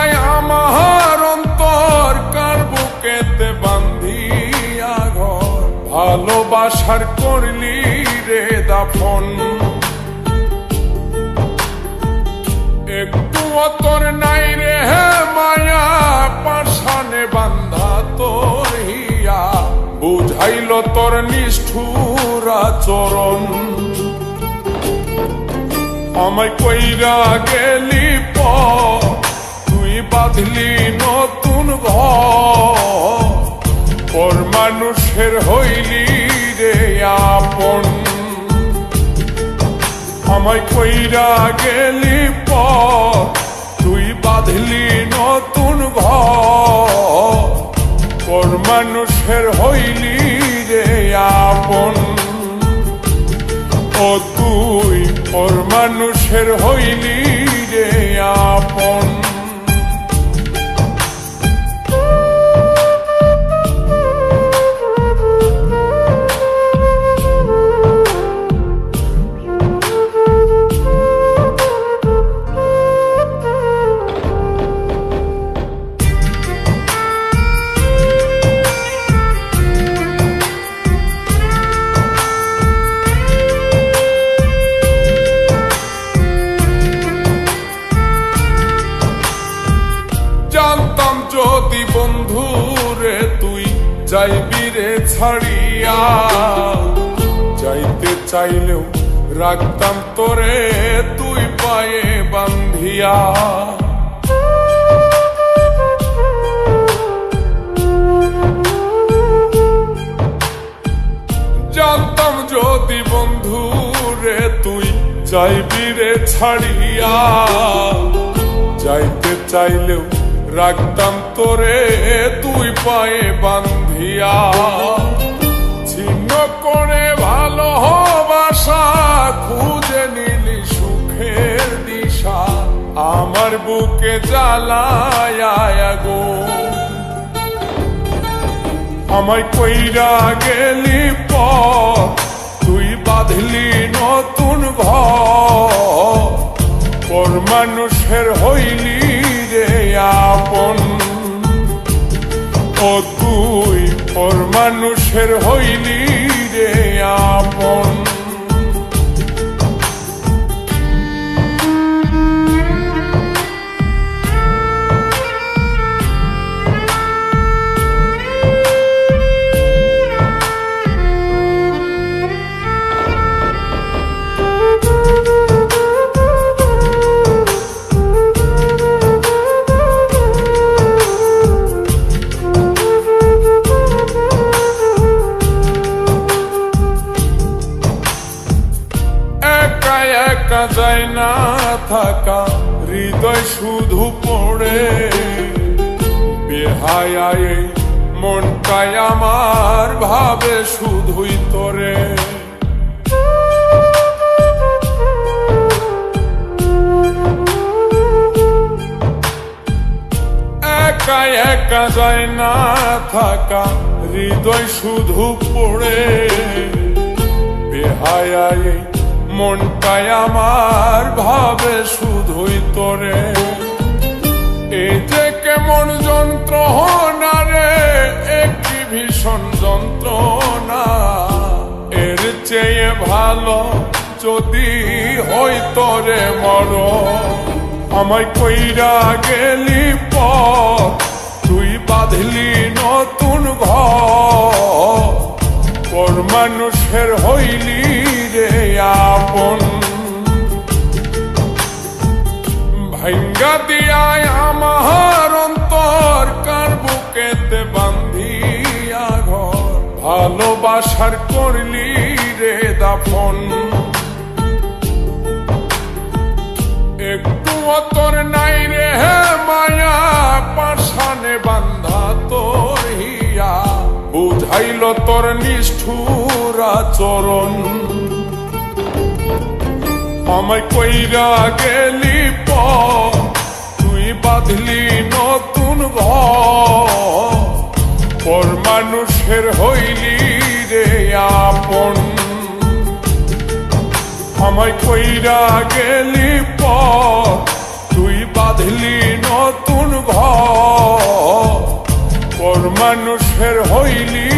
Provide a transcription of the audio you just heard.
দিয়ায় আমার অন্তর কার বুকেতে বান্ধিয়া ঘর, ভালোবাসার করলি রে দাফন। একটু তোর নাই রে মায়া, পাশানে বান্ধা তোর হিয়া, বুঝাইল তোর নিষ্ঠুর আচরণ। আমায় কইরা গেলি তুই বাঁধলি নতুন ঘর, পর মানুষের হইলি রে আপন। আমায় কইরা গেলি তুই বাঁধলি নতুন ঘর, পর মানুষের হইলি রে আপন। ও তুই পর মানুষের হইলি রে আপন। জানতাম যদি বন্ধু রে তুই যাইবি রে ছাড়িয়া, যাইতে চাইলেও রাখতাম তোরে তুই পায়ে বান্ধিয়া। জানতাম যদি বন্ধু রে তুই যাইবি রে ছাড়িয়া, যাইতে চাইলেও রাখতাম তোরে তুই পায়ে বান্ধিয়া। ছিন্ন করে ভালোবাসা খুঁজে নিলি সুখের দিশা, আমার বুকে জ্বালায় গো। আমায় কইরা গেলি তুই বাঁধলি নতুন ঘর, পর মানুষের হইলি রে আপন। ও তুই পর মানুষের হইলি রে আপন। একা যায় না থাকা, হৃদয় শুধু পড়ে বেহায়, মনটাই আমার ভাবে শুধুই তোরে। একা একা যায় না থাকা, হৃদয় শুধু পড়ে বেহায়, মনটাই আমার ভাবে শুধুই তোরে। এই যে কেমন যন্ত্রণা রে, একটি ভীষণ যন্ত্রণা, এর চেয়ে ভালো যদি হইতো রে মরণ। আমায় কইরা গেলি তুই বাঁধলি নতুন ঘর, পর মানুষের হইলি রে আপন। ভাঙ্গা দিয়ায় আমার অন্তর কার বুকেতে বান্ধিয়া ঘর, ভালোবাসার করলি রে দাফন। একটু তোর নাই রে মায়া, পাশানে বান্ধা তোর হিয়া, বুঝাইল তোর নিষ্ঠুর আচরণ। আমায় কইরা গেলি তুই বাঁধলি নতুন ঘর, পর মানুষের হইলি রে আপন। আমায় কইরা গেলি তুই বাঁধলি নতুন ঘর পর মানুষের হইলি